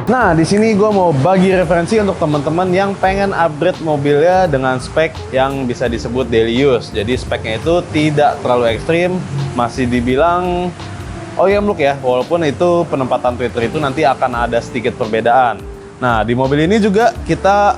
Nah, di sini gue mau bagi referensi untuk teman-teman yang pengen upgrade mobilnya dengan spek yang bisa disebut daily use. Jadi speknya itu tidak terlalu ekstrim, masih dibilang OEM look ya, walaupun itu penempatan tweeter itu nanti akan ada sedikit perbedaan. Nah, di mobil ini juga kita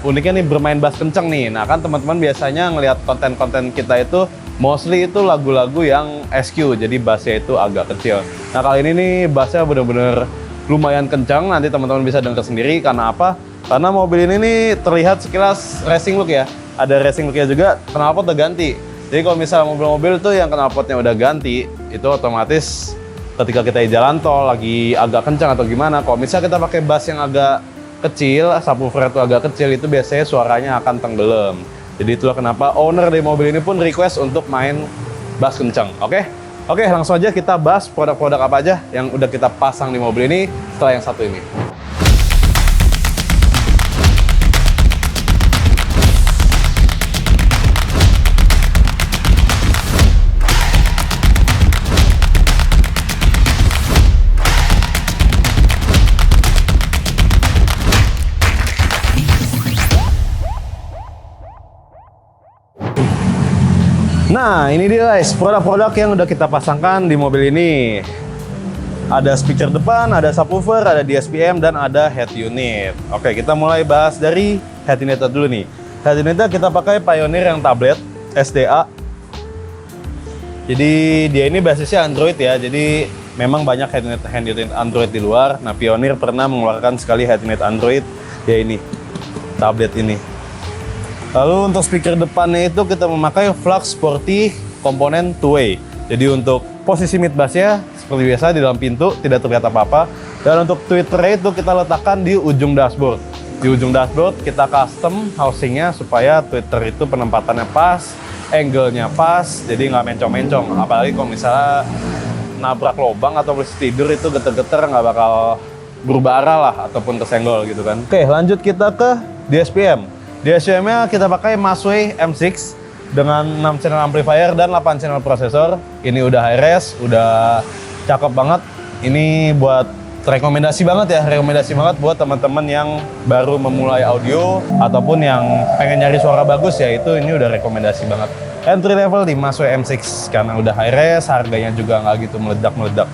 uniknya nih bermain bass kenceng nih. Nah, kan teman-teman biasanya ngelihat konten-konten kita itu mostly itu lagu-lagu yang SQ, jadi bassnya itu agak kecil. Nah, kali ini nih bassnya bener-bener lumayan kencang, nanti teman-teman bisa dengar sendiri. Karena apa? Karena mobil ini nih terlihat sekilas racing look ya. Ada racing looknya juga, knalpot udah ganti. Jadi kalau misalnya mobil-mobil tuh yang knalpotnya udah ganti, itu otomatis ketika kita di jalan tol lagi agak kencang atau gimana, kalau misalnya kita pakai bass yang agak kecil, subwoofer itu agak kecil, itu biasanya suaranya akan tenggelam. Jadi itulah kenapa owner dari mobil ini pun request untuk main bass kencang. Oke, langsung aja kita bahas produk-produk apa aja yang udah kita pasang di mobil ini setelah yang satu ini. Nah, ini dia guys, produk-produk yang udah kita pasangkan di mobil ini. Ada speaker depan, ada subwoofer, ada DSPM, dan ada head unit. Oke, kita mulai bahas dari head unit dulu nih. Head unitnya kita pakai Pioneer yang tablet, SDA. Jadi dia ini basisnya Android ya, jadi memang banyak head unit Android di luar. Nah, Pioneer pernah mengeluarkan sekali head unit Android, ya ini, tablet ini. Lalu untuk speaker depannya itu kita memakai Flux Sporty komponen two-way. Jadi untuk posisi mid bassnya seperti biasa di dalam pintu, tidak terlihat apa-apa. Dan untuk tweeternya itu kita letakkan di ujung dashboard. Di ujung dashboard kita custom housingnya supaya tweeter itu penempatannya pas, angle-nya pas, jadi nggak mencong-mencong. Apalagi kalau misalnya nabrak lubang atau posisi tidur itu geter-geter nggak bakal berubah arah lah ataupun kesenggol gitu kan. Oke, lanjut kita ke DSPM. DSPM-nya kita pakai Masway M6 dengan 6 channel amplifier dan 8 channel prosesor. Ini udah high res, udah cakep banget. Ini buat rekomendasi banget ya, rekomendasi banget buat teman-teman yang baru memulai audio ataupun yang pengen nyari suara bagus ya, itu ini udah rekomendasi banget. Entry level di Masway M6 karena udah high res, harganya juga nggak gitu meledak-meledak.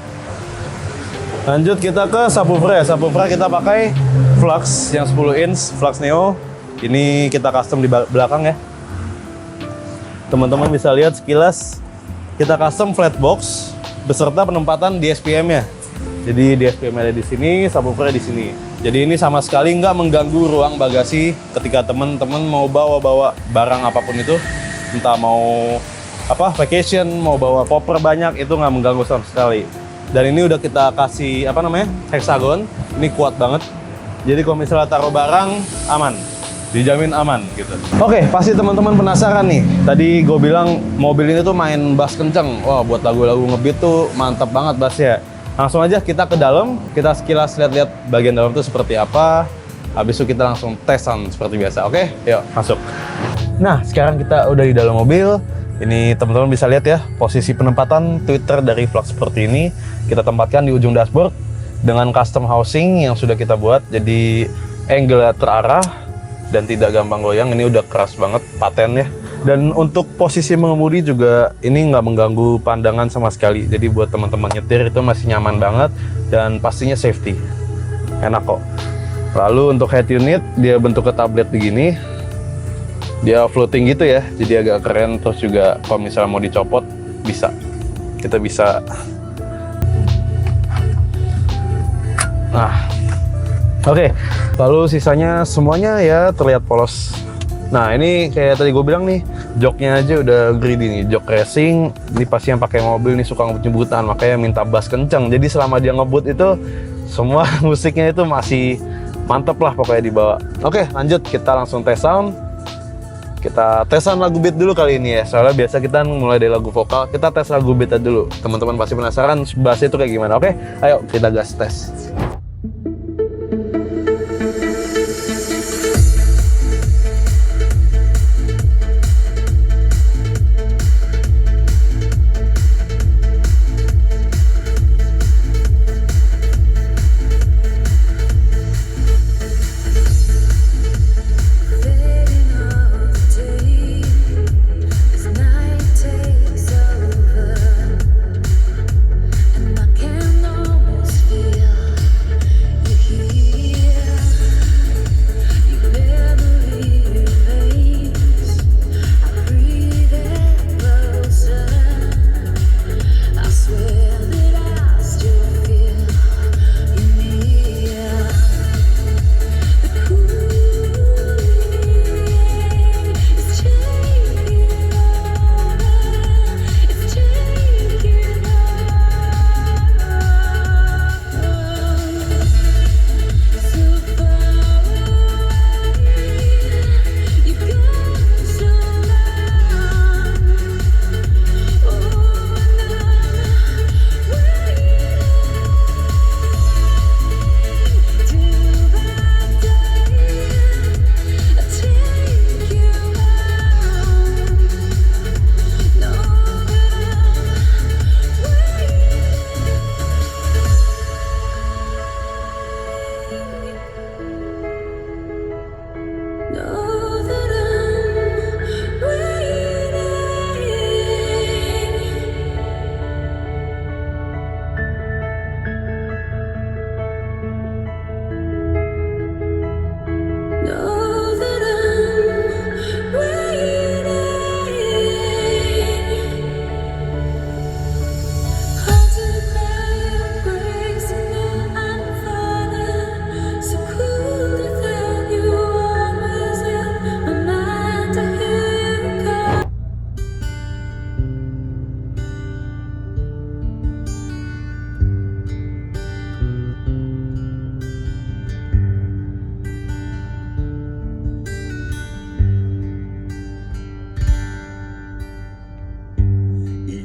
Lanjut kita ke subwoofer ya. Subwoofer kita pakai Flux yang 10 inch, Flux Neo. Ini kita custom di belakang ya. Teman-teman bisa lihat sekilas kita custom flat box beserta penempatan DSPM-nya. Jadi DSPM ada di sini, subwoofer di sini. Jadi ini sama sekali nggak mengganggu ruang bagasi ketika teman-teman mau bawa barang apapun itu, entah mau vacation, mau bawa koper banyak, itu nggak mengganggu sama sekali. Dan ini udah kita kasih hexagon. Ini kuat banget. Jadi kalau misalnya taruh barang aman. Dijamin aman gitu. Oke, pasti teman-teman penasaran nih. Tadi gue bilang mobil ini tuh main bass kenceng. Wah, buat lagu-lagu ngebeat tuh mantap banget bassnya. Langsung aja kita ke dalam, kita sekilas lihat-lihat bagian dalam tuh seperti apa. Habis itu kita langsung tes sound seperti biasa. Oke, yuk masuk. Nah, sekarang kita udah di dalam mobil. Ini teman-teman bisa lihat ya, posisi penempatan tweeter dari Flux seperti ini. Kita tempatkan di ujung dashboard dengan custom housing yang sudah kita buat. Jadi angle terarah dan tidak gampang goyang. Ini udah keras banget, paten ya. Dan untuk posisi mengemudi juga ini nggak mengganggu pandangan sama sekali. Jadi buat teman-teman nyetir itu masih nyaman banget dan pastinya safety. Enak kok. Lalu untuk head unit, dia bentuknya tablet begini. Dia floating gitu ya, jadi agak keren. Terus juga kalau misalnya mau dicopot, bisa. Kita bisa. Nah. Oke, lalu sisanya semuanya ya terlihat polos. Nah, ini kayak tadi gue bilang nih, joknya aja udah greedy nih, jok racing. Ini pasti yang pakai mobil nih suka ngebut-ngebutan, makanya minta bass kenceng. Jadi selama dia ngebut itu, semua musiknya itu masih mantep lah pokoknya dibawa. Oke, lanjut kita langsung tes sound. Kita tes sound lagu beat dulu kali ini ya, soalnya biasa kita mulai dari lagu vokal, kita tes lagu beat dulu. Teman-teman pasti penasaran bassnya itu kayak gimana. Oke, ayo kita gas tes.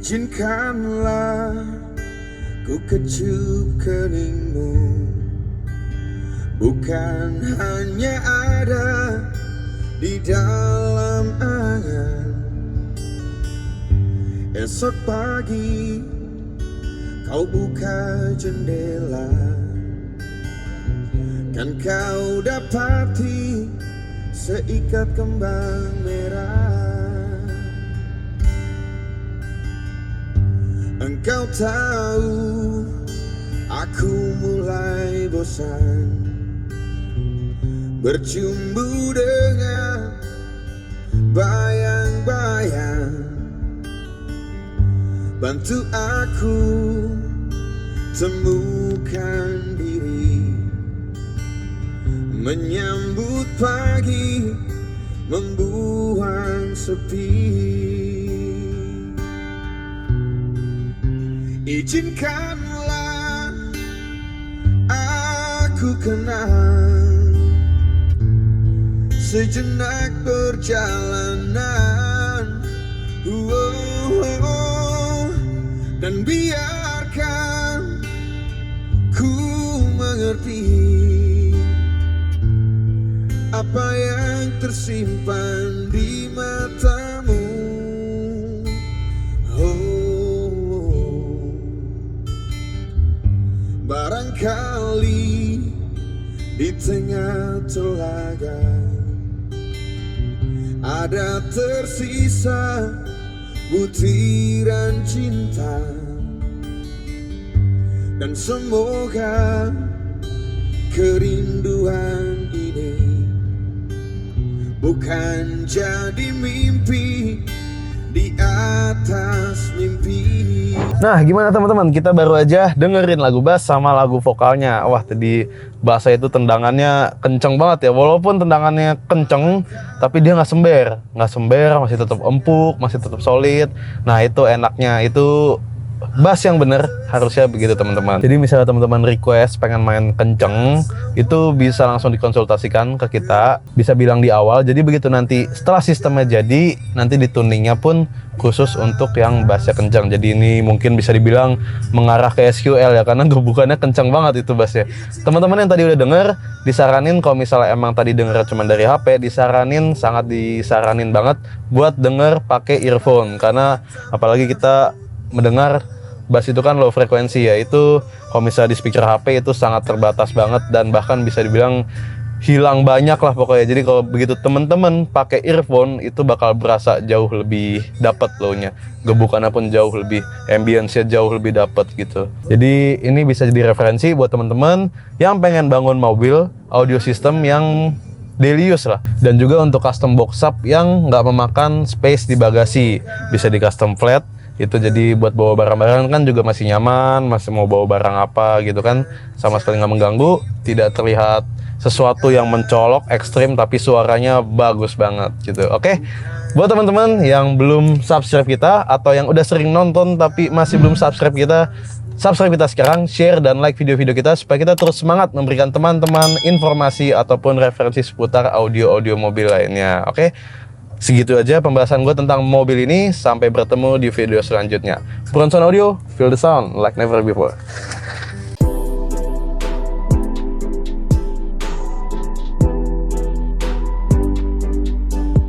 Izinkanlah ku kecup keningmu, bukan hanya ada di dalam angan. Esok pagi kau buka jendela, kan kau dapati seikat kembang merah. Engkau tahu aku mulai bosan bercumbu dengan bayang-bayang. Bantu aku temukan diri, menyambut pagi, membuang sepi. Izinkanlah aku kenang sejenak perjalanan, dan biarkan ku mengerti apa yang tersimpan di matamu. Barangkali di tengah telaga ada tersisa butiran cinta, dan semoga kerinduan ini bukan jadi mimpi di atas mimpi. Nah, gimana teman-teman? Kita baru aja dengerin lagu bass sama lagu vokalnya. Wah, tadi bassnya itu tendangannya kenceng banget ya. Walaupun tendangannya kenceng, tapi dia nggak sember, masih tetap empuk, masih tetap solid. Nah, itu enaknya, itu bass yang bener harusnya begitu teman-teman. Jadi misalnya teman-teman request pengen main kenceng, itu bisa langsung dikonsultasikan ke kita, bisa bilang di awal. Jadi begitu nanti setelah sistemnya jadi, nanti di tuningnya pun khusus untuk yang bassnya kencang. Jadi ini mungkin bisa dibilang mengarah ke SQL ya, karena gebukannya kencang banget itu bassnya. Teman-teman yang tadi udah denger, disaranin kalau misalnya emang tadi denger cuma dari HP, sangat disaranin banget buat denger pakai earphone, karena apalagi kita mendengar bass itu kan low frekuensi ya, itu kalau misalnya di speaker HP itu sangat terbatas banget, dan bahkan bisa dibilang hilang banyak lah pokoknya. Jadi kalau begitu temen-temen pakai earphone, itu bakal berasa jauh lebih dapat low-nya, gebukannya pun jauh lebih, ambience-nya jauh lebih dapat gitu. Jadi ini bisa jadi referensi buat temen-temen yang pengen bangun mobil audio system yang daily use lah, dan juga untuk custom box up yang nggak memakan space di bagasi, bisa di custom flat. Itu jadi buat bawa barang-barang kan juga masih nyaman, masih mau bawa barang apa gitu kan, sama sekali nggak mengganggu, tidak terlihat sesuatu yang mencolok ekstrim, tapi suaranya bagus banget gitu. Oke, buat teman-teman yang belum subscribe kita atau yang udah sering nonton tapi masih belum subscribe kita sekarang, share dan like video-video kita supaya kita terus semangat memberikan teman-teman informasi ataupun referensi seputar audio-audio mobil lainnya. Oke, segitu aja pembahasan gue tentang mobil ini. Sampai bertemu di video selanjutnya. Bronson Audio, feel the sound like never before.